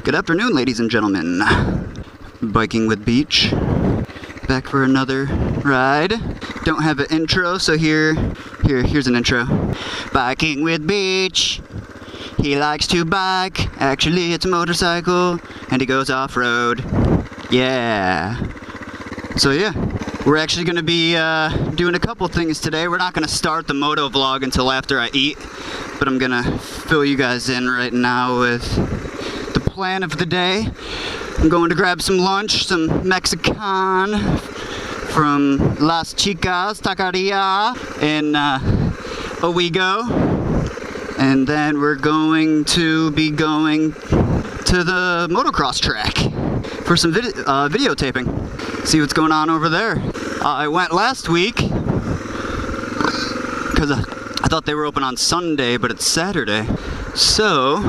Good afternoon, ladies and gentlemen. Biking with Beach. Back for another ride. Don't have an intro, so here's an intro. Biking with Beach. He likes to bike. Actually, it's a motorcycle, and he goes off-road. Yeah. So yeah, we're actually going to be doing a couple things today. We're not going to start the moto vlog until after I eat, but I'm going to fill you guys in right now with the plan of the day. I'm going to grab some lunch, some Mexican from Las Chicas Taqueria in Owego. And then we're going to be going to the motocross track for some videotaping. See what's going on over there. I went last week because I thought they were open on Sunday, but it's Saturday. So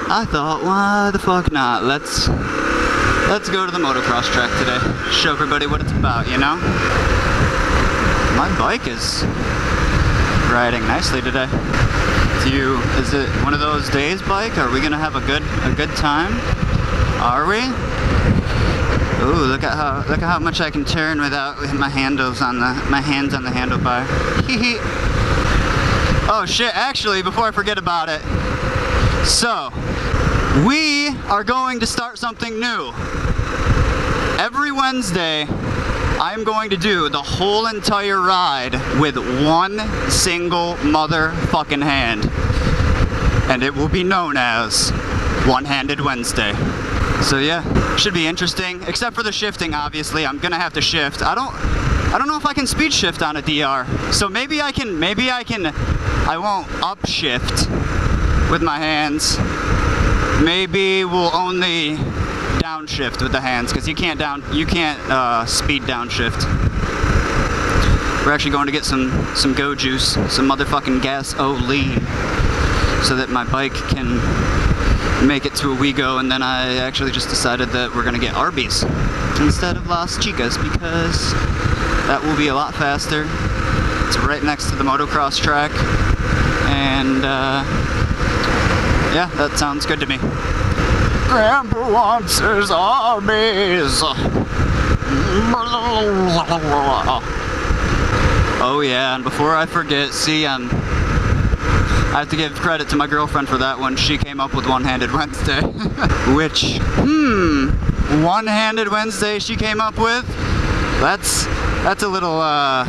I thought, why the fuck not? Let's go to the motocross track today. Show everybody what it's about, you know? My bike is riding nicely today. Is it one of those days, bike? Are we gonna have a good time? Are we? Ooh, look at how much I can turn without my hands on the handlebar. Oh shit, actually, before I forget about it. So, we are going to start something new. Every Wednesday, I'm going to do the whole entire ride with one single motherfucking hand. And it will be known as One-Handed Wednesday. So yeah, should be interesting. Except for the shifting, obviously. I'm gonna have to shift. I don't know if I can speed shift on a DR. So maybe I won't upshift with my hands. Maybe we'll only downshift with the hands, because you can't speed downshift. We're actually going to get some go juice, some motherfucking gas-o-lean, so that my bike can make it to Owego. And then I actually just decided that we're gonna get Arby's instead of Las Chicas, because that will be a lot faster. It's right next to the motocross track, and yeah, that sounds good to me. Grandpa wants his Arby's. Oh yeah, and before I forget, see, I have to give credit to my girlfriend for that one. She came up with One-Handed Wednesday. Which, One-Handed Wednesday she came up with? That's a little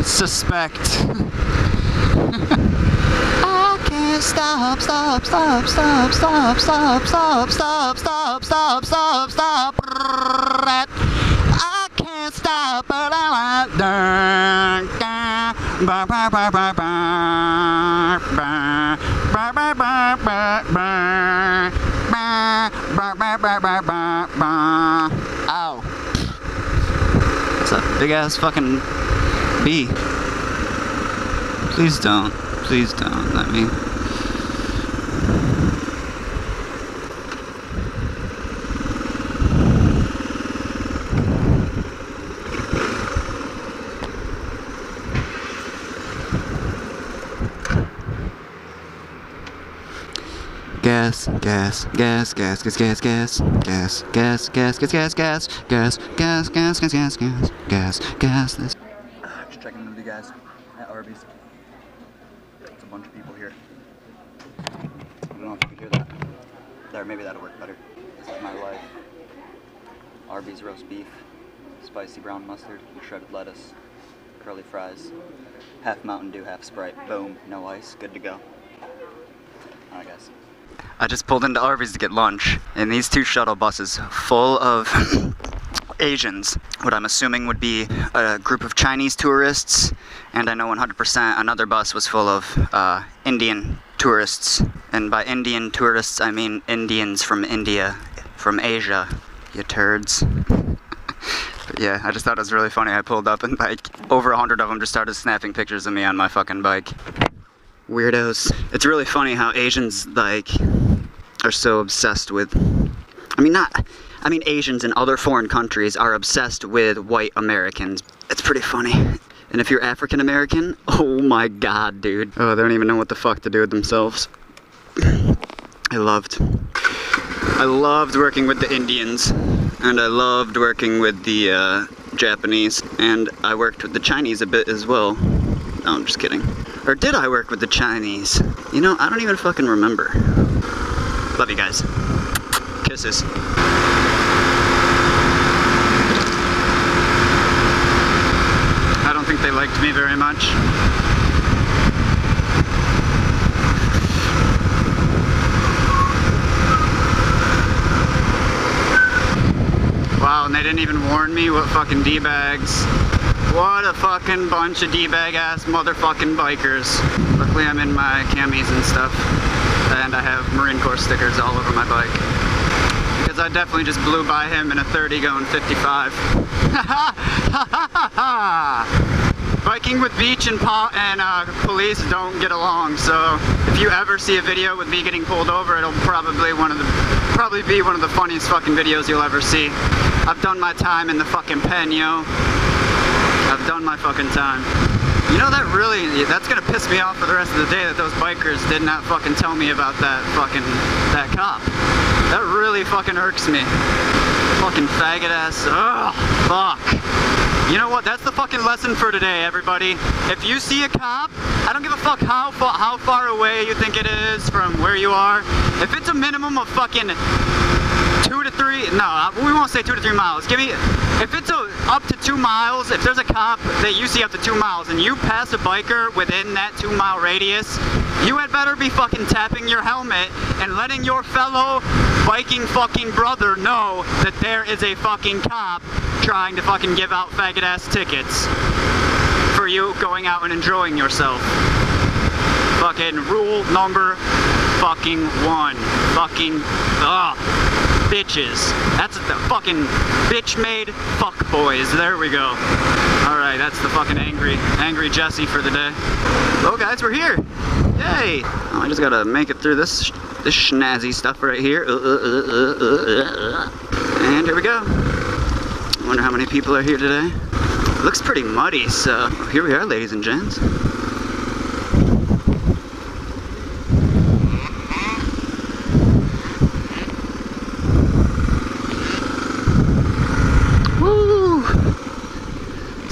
suspect. Stop. I can't stop, but I Ow. It's a big ass fucking bee. Please don't let me. Gas. I'm just checking with you guys at Arby's. There's a bunch of people here. I don't know if you can hear that. There, maybe that'll work better. This is my life. Arby's roast beef, spicy brown mustard, and shredded lettuce, curly fries, half Mountain Dew, half Sprite. Boom, no ice, good to go. I guess. I just pulled into Arby's to get lunch, and these two shuttle buses full of Asians, what I'm assuming would be a group of Chinese tourists, and I know 100% another bus was full of Indian tourists, and by Indian tourists I mean Indians from India, from Asia, you turds. But yeah, I just thought it was really funny. I pulled up and like over 100 of them just started snapping pictures of me on my fucking bike. Weirdos. It's really funny how Asians like are so obsessed with, Asians in other foreign countries are obsessed with white Americans. It's pretty funny. And if you're African American, oh my god, dude. Oh, they don't even know what the fuck to do with themselves. I loved I loved working with the Indians, and I loved working with the Japanese, and I worked with the Chinese a bit as well. No, I'm just kidding. Or did I work with the Chinese? You know, I don't even fucking remember. Love you guys. Kisses. I don't think they liked me very much. Wow, and they didn't even warn me. What fucking D-bags. What a fucking bunch of D-bag ass motherfucking bikers. Luckily I'm in my camis and stuff, and I have Marine Corps stickers all over my bike. Because I definitely just blew by him in a 30 going 55. Biking with Beach and police don't get along, so if you ever see a video with me getting pulled over, it'll probably be one of the funniest fucking videos you'll ever see. I've done my time in the fucking pen, yo. I've done my fucking time. You know, that's gonna piss me off for the rest of the day that those bikers did not fucking tell me about that cop. That really fucking irks me. Fucking faggot ass, ugh, fuck. You know what, that's the fucking lesson for today, everybody. If you see a cop, I don't give a fuck how far away you think it is from where you are. If it's a minimum of fucking 2 to 3, no, we won't say 2 to 3 miles. If it's up to 2 miles, if there's a cop that you see up to 2 miles and you pass a biker within that 2-mile radius, you had better be fucking tapping your helmet and letting your fellow biking fucking brother know that there is a fucking cop trying to fucking give out faggot ass tickets for you going out and enjoying yourself. Fucking rule number fucking 1. Fucking, bitches. That's the fucking bitch-made fuck boys. There we go. Alright, that's the fucking angry Jesse for the day. Well, guys, we're here. Yay! Oh, I just gotta make it through this schnazzy stuff right here. And here we go. I wonder how many people are here today. It looks pretty muddy, so here we are, ladies and gents.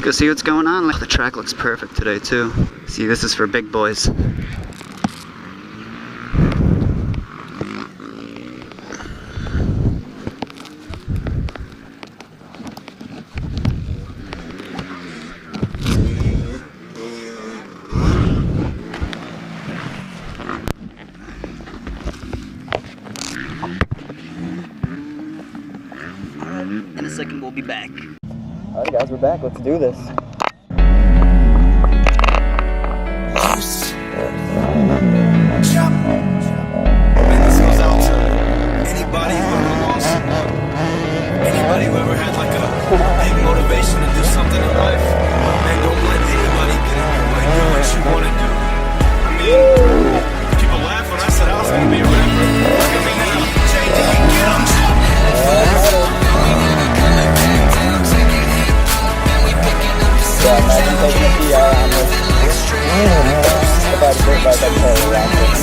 Go see what's going on. The track looks perfect today too. See, this is for big boys. In a second we'll be back. Alright guys, we're back. Let's do this. Jump. Man, this goes out to anybody who ever lost, anybody who ever had like a big motivation to do something in life. Man, don't let anybody get in your way. Do what you want to do. I mean, people laugh when I said I was going to be a rapper. Look at me now. JD, get 'em. Yeah, imagine taking a PR on this. If I had to do it, I'd totally around this.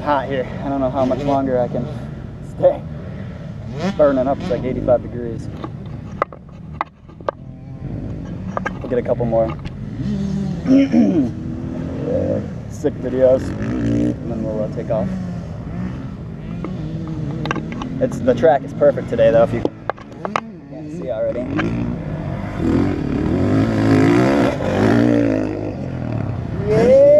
Hot here. I don't know how much longer I can stay. It's burning up. It's like 85 degrees. We'll get a couple more sick videos and then we'll take off. The track is perfect today though, if you can't see already. Yeah!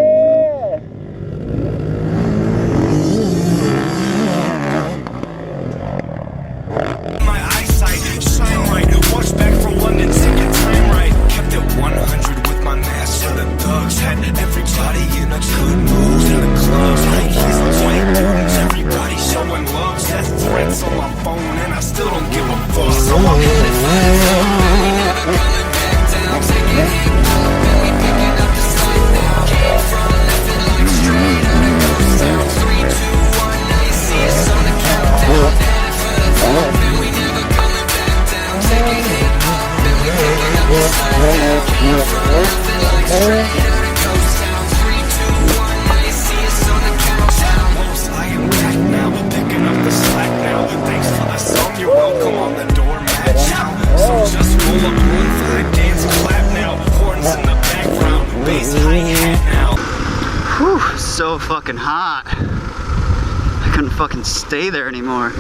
so fucking hot. I couldn't fucking stay there anymore.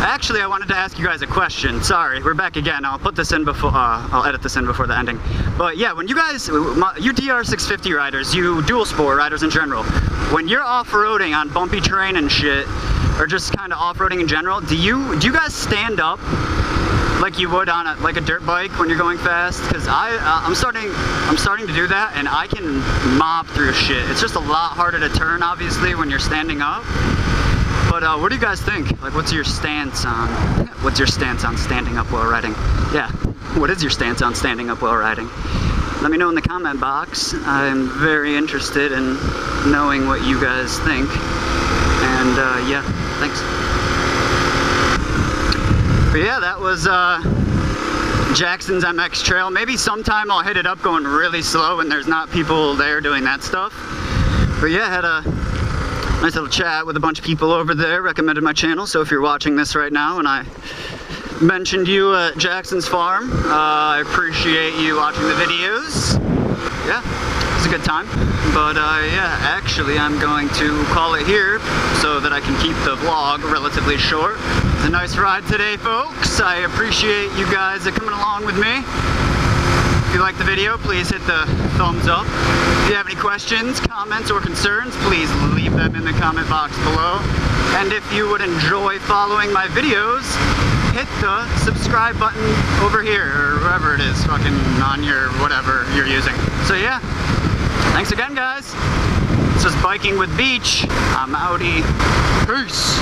Actually, I wanted to ask you guys a question. Sorry, we're back again. I'll put this in before, I'll edit this in before the ending. But yeah, when you guys, you DR650 riders, you dual sport riders in general, when you're off-roading on bumpy terrain and shit, or just kind of off-roading in general, do you guys stand up like you would on like a dirt bike when you're going fast? Because I'm starting to do that, and I can mob through shit. It's just a lot harder to turn, obviously, when you're standing up. But what do you guys think? Like, what's your stance on standing up while riding? Yeah, what is your stance on standing up while riding? Let me know in the comment box. I'm very interested in knowing what you guys think. And yeah, thanks. But yeah, that was Jackson's MX Trail. Maybe sometime I'll hit it up going really slow when there's not people there doing that stuff. But yeah, I had a nice little chat with a bunch of people over there, recommended my channel, so if you're watching this right now and I mentioned you at Jackson's farm, I appreciate you watching the videos. Yeah, it's a good time. But yeah, actually I'm going to call it here so that I can keep the vlog relatively short. It's a nice ride today, folks. I appreciate you guys coming along with me. If you like the video, please hit the thumbs up. If you have any questions, comments, or concerns, please leave them in the comment box below. And if you would enjoy following my videos, hit the subscribe button over here, or wherever it is, fucking on your whatever you're using. So yeah, thanks again, guys. This is Biking with Beach. I'm outie. Peace.